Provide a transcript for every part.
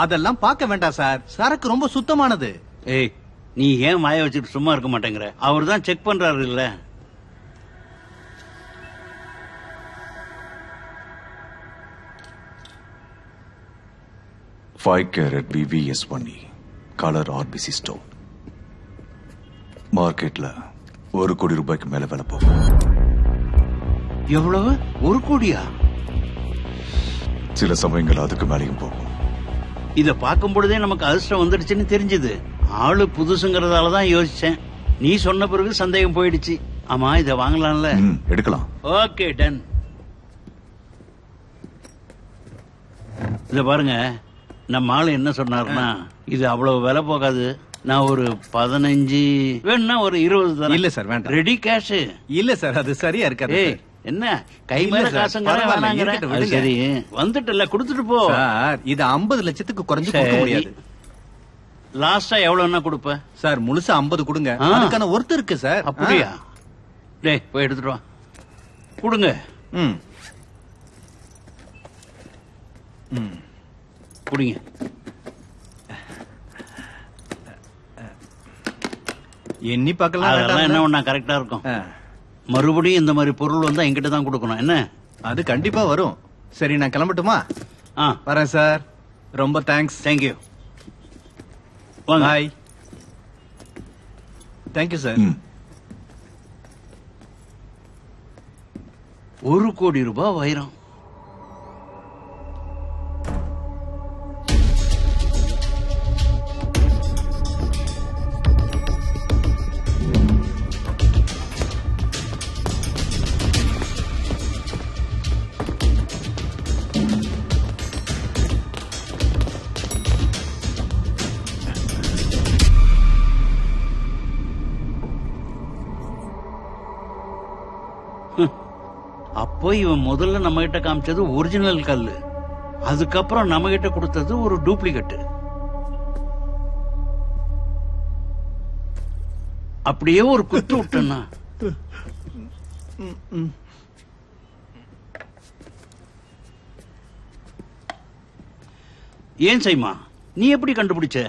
அதெல்லாம் பார்க்க வேண்டாம் சார், சரக்கு ரொம்ப சுத்தமானது. ஏய், நீ ஏன் வாய வச்சுட்டு சும்மா இருக்க மாட்டேங்கிற? அவர் தான் செக் பண்றாரு இல்ல. Five carat BVS1E color RBC stone. மார்க்கெட்ல 1 கோடி ரூபாய்க்கு மேல விலை போகும். எவ்வளவு? 1 கோடியா? சில சமயங்கள் அதுக்கு மேலேயும் போகும். இத பார்க்கும் பொழுதே நமக்கு அதிர்ஷ்டம் வந்துடுச்சுன்னு தெரிஞ்சது. ஆளு புதுசுங்கிறதால தான் யோசிச்சேன். நீ சொன்ன பிறகு சந்தேகம் போயிடுச்சு. ஆமா, இத வாங்கலாம்ல? எடுக்கலாம். Okay, done. இத பாருங்க, நம்ம ஆளு என்ன சொன்னாருன்னா, இது அவ்வளவு விலை போகாது, நான் ஒரு 15 வேணும்னா ஒரு 20 தரேன். இல்ல சார், வேண்டாம். Ready cash? இல்ல சார், அது சரியா இருக்காது. என்ன கை மேல காசுங்கிற வேணாங்கிற? சரி, வந்துட்டல, கொடுத்துட்டு போ. சார், இது 50 லட்சத்துக்கு குறைஞ்சு கொடுக்க முடியாது. லாஸ்டா எவ்வளவுன்னா கொடுப்ப? சார், முழுசா 50 கொடுங்க. அதுக்கான ஒர்த் இருக்கு சார். அப்படியா? டேய், போய் எடுத்துட்டு வா. கொடுங்க. குடிங்க. எண்ணி பார்க்கலாம். அதெல்லாம் என்ன ஒண்ணா கரெக்டா இருக்கும். மறுபடியும் இந்த மாதிரி பொருள் வந்தா என்கிட்ட தான் கொடுக்கணும். என்ன? அது கண்டிப்பா வரும். சரி, நான் கிளம்பட்டுமா? வரேன் சார். ரொம்ப thanks. Thank you. Bye. Thank you sir. 1 crore ரூபாய் வைரம். அப்போ இவன் முதல்ல நம்ம கிட்ட காமிச்சது ஒரிஜினல் கல்லு, அதுக்கப்புறம் நம்ம கிட்ட கொடுத்தது ஒரு டூப்ளிகேட். அப்படியே ஒரு குத்து விட்டனா. ஏன் சைமா, நீ எப்படி கண்டுபிடிச்ச?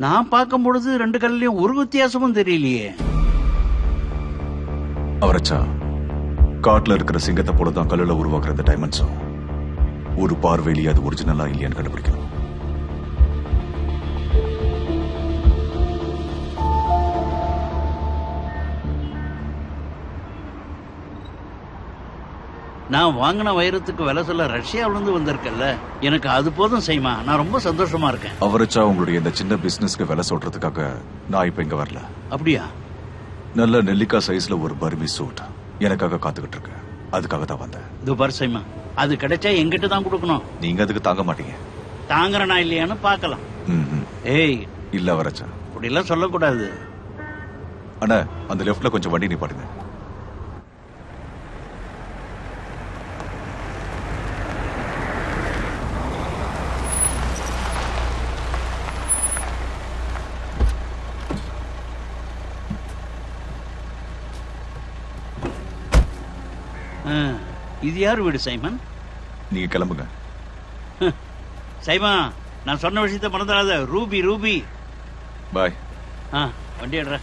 நான் பார்க்கும் பொழுது 2 கல்லையும் ஒரு வித்தியாசமும் தெரியலையே. அவரச்சா, காட்டுல இருக்கிற சிங்கத்தை போல தான் கல்லுல உருவாக்குற இந்த டைமண்ட்ஸும் ஒரு பார்வையிலேயே அது ஒரிஜினலா இல்லையான்னு கண்டுபிடிக்கணும். நான் வாங்கின வைரத்துக்கு விலை சொல்ல ரஷ்யாவில இருந்து வந்திருக்கல, எனக்கு அது போதும் செய்மா. நான் ரொம்ப சந்தோஷமா இருக்கேன். அவரச்சா, உங்களுடைய இந்த சின்ன பிசினஸ்க்கு விலை சொல்றதுக்காக நான் இப்ப இங்க வரல. அப்படியா? நல்ல நெல்லிக்காய் சைஸ்ல ஒரு பர்மி சூட் எனக்காக காத்துக்கிட்டு இருக்கு. அதுக்காக தான் வந்தேன். துபார் சைமா, அது கிடைச்சா எங்கிட்ட தான் கொடுக்கணும். நீங்க அதுக்கு தாங்க மாட்டீங்க. தாங்கறனா இல்லையான்னு பார்க்கலாம். ஏய், இல்ல வரச்சா, அப்படி எல்லாம் சொல்லக்கூடாது. அண்ணா, அந்த லெஃப்ட்ல கொஞ்சம் வண்டி நிப்பாட்டுங்க. இது யார் வீடு சைமன்? நீங்க கிளம்புங்க. சைமா, நான் சொன்ன விஷயத்த மறந்துடாத. Ruby Ruby. பாய். வண்டி எடுற.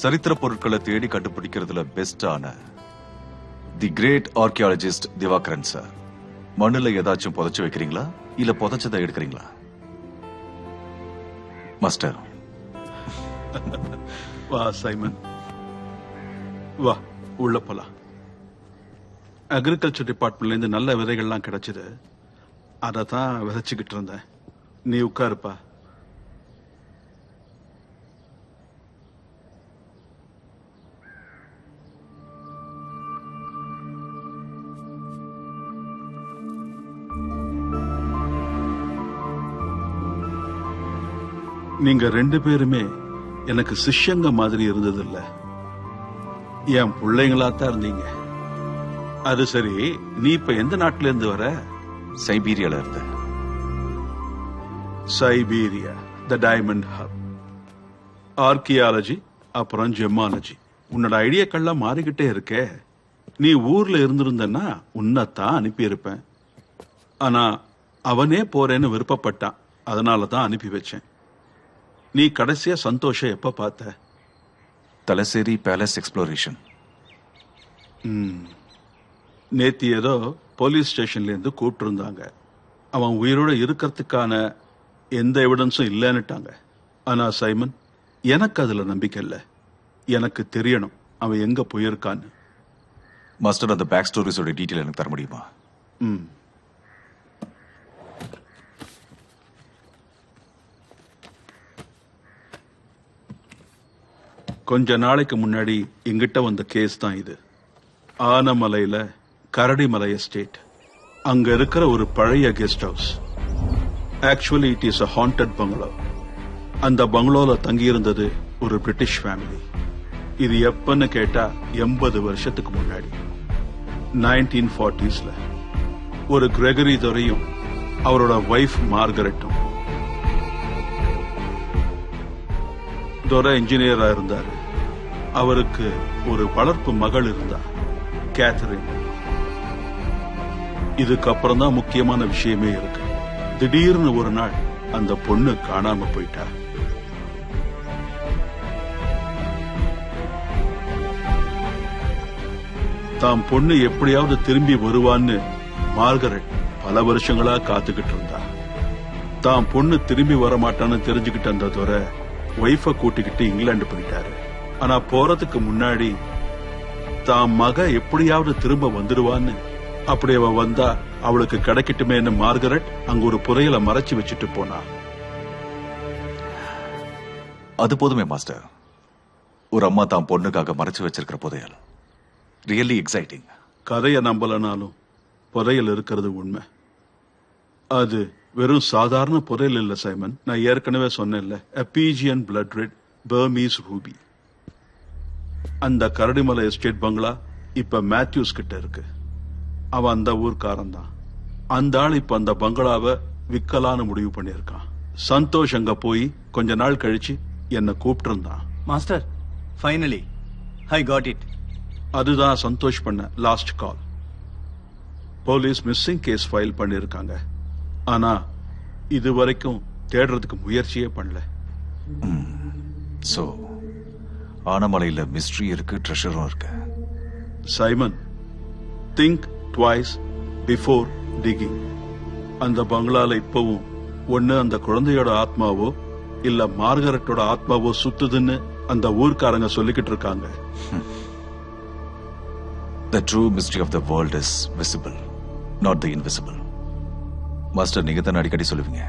சரித்திர பொருட்களை தேடி கண்டுபிடிக்கிறதுல பெஸ்டான the great archaeologist Divakaran sir. மண்ணுல ஏதாச்சும் புதைச்சு வைக்கிறீங்களா, இல்ல புதைச்சதை எடுக்கிறீங்களா? மாஸ்டர். வா சைமன், வா உள்ள போலாம். அக்ரிகல்ச்சர் டிபார்ட்மெண்ட்ல இருந்து நல்ல விதைகள்லாம் கிடைச்சது. அதை தான் விதைச்சுக்கிட்டு இருந்தேன். நீ உட்காருப்பா. நீங்க 2 பேருமே எனக்கு சிஷ்யங்க மாதிரி இருந்தது இல்ல, என் பிள்ளைங்களாத்தான் இருந்தீங்க. அது சரி, நீ இப்ப எந்த நாட்டில இருந்து வர? சைபீரியால இருந்து. சைபீரியா, த டைமண்ட் ஹப். ஆர்கியாலஜி, அப்புறம் ஜெமாலஜி. உன்னோட ஐடியாக்கள்லாம் மாறிக்கிட்டே இருக்கே. நீ ஊர்ல இருந்திருந்தன்னா உன்னைத்தான் அனுப்பியிருப்பேன். ஆனா அவனே போறேன்னு விருப்பப்பட்டான், அதனாலதான் அனுப்பி வச்சேன். நீ கடைசியா சந்தோஷ எப்ப பார்த்த? Thalassery palace exploration. நேத்தி ஏதோ போலீஸ் ஸ்டேஷன்ல இருந்து கூப்பிட்டு இருந்தாங்க. அவன் உயிரோட இருக்கிறதுக்கான எந்த எவிடன்ஸும் இல்லைன்னுட்டாங்க. ஆனா சைமன், எனக்கு அதுல நம்பிக்கை இல்லை. எனக்கு தெரியணும் அவன் எங்க போயிருக்கான்னு. மாஸ்டர், அந்த பேக் ஸ்டோரிஸோட டீட்டெயில் எனக்கு தர முடியுமா? கொஞ்ச நாளைக்கு முன்னாடி எங்கிட்ட வந்த கேஸ் தான் இது. ஆனமலையில கரடிமலை எஸ்டேட். அங்க இருக்கிற ஒரு பழைய guest house. Actually it is a haunted பங்களோ. அந்த பங்களோல தங்கியிருந்தது ஒரு பிரிட்டிஷ் ஃபேமிலி. இது எப்பன்னு கேட்டா 80 வருஷத்துக்கு முன்னாடி 1940s. ஒரு கிரெகரி துரையும் அவரோட வைஃப் மார்கரெட்டும். துரை இன்ஜினியரா இருந்தாரு. அவருக்கு ஒரு வளர்ப்பு மகள் இருந்தா, கேத்தரின். இதுக்கப்புறம் தான் முக்கியமான விஷயமே இருக்கு. திடீர்னு ஒரு நாள் அந்த பொண்ணு காணாம போயிட்டா. தாம் பொண்ணு எப்படியாவது திரும்பி வருவான்னு மார்கரெட் பல வருஷங்களா காத்துக்கிட்டு இருந்தா. தாம் பொண்ணு திரும்பி வரமாட்டான்னு தெரிஞ்சுக்கிட்ட அந்த துரை ஒய்ஃப கூட்டிக்கிட்டு இங்கிலாந்து போயிட்டாரு. ஆனா போறதுக்கு முன்னாடி தாம் மக எப்படியாவது திரும்ப வந்துடுவான்னு, அப்படி அவ வந்தா அவளுக்கு கிடைக்கட்டுமே மார்கரெட் அங்க ஒரு புதையலை மறைச்சு வச்சுட்டு போனா. அது போதுமே மாஸ்டர். ஒரு அம்மா தான் பொண்ணுக்காக மறைச்சு வச்சிருக்கிற புதையல் ரியலி எக்ஸைட்டிங். கதையை நம்பலனாலும் புதையல் இருக்கிறது உண்மை. அது வெறும் சாதாரண புதையல் இல்ல சைமன். நான் ஏற்கனவே சொன்னேன்ல, எபீஜியன் பிளட் ரெட் பர்மீஸ் ரூபி. அந்த கரடிமலை எஸ்டேட் பங்களா இப்ப மேத்யூஸ் கிட்ட இருக்கு. அவன் அந்த ஊர்க்காரன் தான். அந்த ஆள் இப்ப அந்த பங்களாவை விக்கலான்னு முடிவு பண்ணிருக்கான். சந்தோஷ் அங்க போய் கொஞ்ச நாள் கழிச்சு என்ன கூப்பிட்டு இருந்தான். Master, finally I got it. அதுதான் சந்தோஷ் பண்ண last call. Police missing case file பண்ணிருக்காங்க. ஆனா இது வரைக்கும் தேடுறதுக்கு முயற்சியே பண்ணல. சோ ஆனமலையில மிஸ்ட்ரி இருக்கு, ட்ரெஷரும் இருக்கு. Simon, think twice before digging. அந்த பங்களால இப்பவும் ஒண்ணு அந்த குழந்தையோட ஆத்மாவோ இல்ல மார்கரெட்டோட ஆத்மாவோ சுத்துதுன்னு அந்த ஊர்க்காரங்க சொல்லிக்கிட்டு இருக்காங்க. The true mystery of the world is visible, not the invisible. Master, நீங்க தான் அடிக்கடி சொல்லுவீங்க.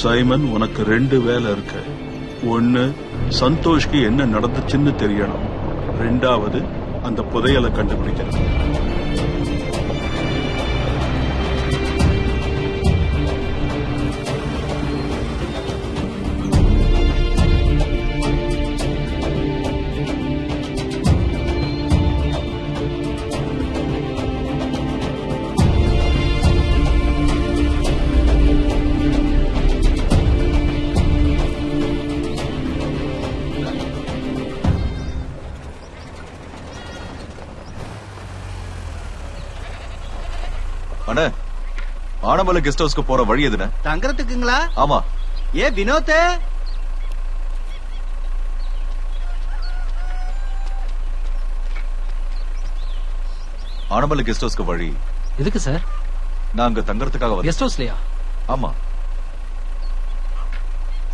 சைமன், உனக்கு 2 வேலை இருக்கு. ஒன்னு, சந்தோஷ்க்கு என்ன நடந்துச்சுன்னு தெரியணும். 2வது, அந்த புதையலை கண்டுபிடிக்கணும். அண்ணா, ஆனமலை கெஸ்ட் ஹவுஸ்க்கு போற வழி எதுன? தங்கறதுக்குங்களா? ஆமா. ஏ வினோத், ஆனமலை கெஸ்ட் ஹவுஸ்க்கு வழி எதுக்கு சார்? நான் அங்க தங்கறதுக்காக வந்தேன். கெஸ்ட் ஹவுஸ்லயா? ஆமா.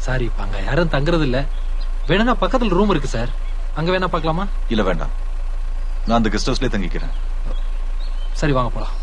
சார், இப்ப அங்க யாரும் தங்குறது இல்ல. வேணும்னா பக்கத்துல ரூம் இருக்கு சார், அங்க வேணா பாக்கலாமா? இல்ல வேண்டாம், நான் அந்த கெஸ்ட் ஹவுஸ்லயே தங்கிக்கிறேன். சரி, வாங்க போலாம்.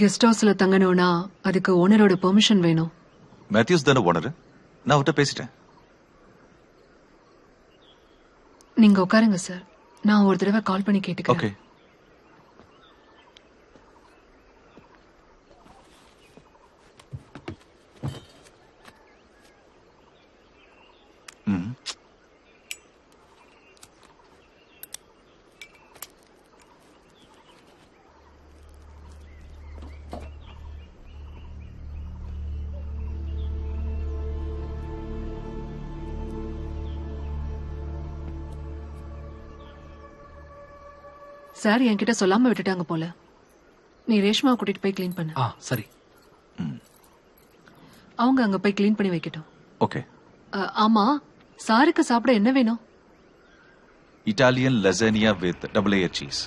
கெஸ்ட் ஹவுஸ்ல தங்கணும்னா அதுக்கு ஓனரோட பெர்மிஷன் வேணும். மேத்யூஸ் தானே ஓனர், நான் அவர்கிட்ட பேசிட்டேன். நீங்க உட்காருங்க சார், நான் ஒரு தடவை கால் பண்ணி கேட்டுக்கிறேன். ஓகே. ம். சார் என்கிட்ட சொல்லாம விட்டுட்டாங்க போல. நீ ரேஷ்மாவை கூட்டிட்டு போய் க்ளீன் பண்ணு. சரி. அவங்க அங்க போய் க்ளீன் பண்ணி வைக்கட்டும். ஓகே. ஆமா, சாருக்கு சாப்பிட என்ன வேணும்? Italian lasagna with double layer cheese.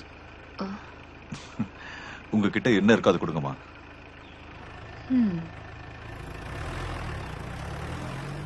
உங்ககிட்ட என்ன இருக்கோ அது கொடுங்கம்மா.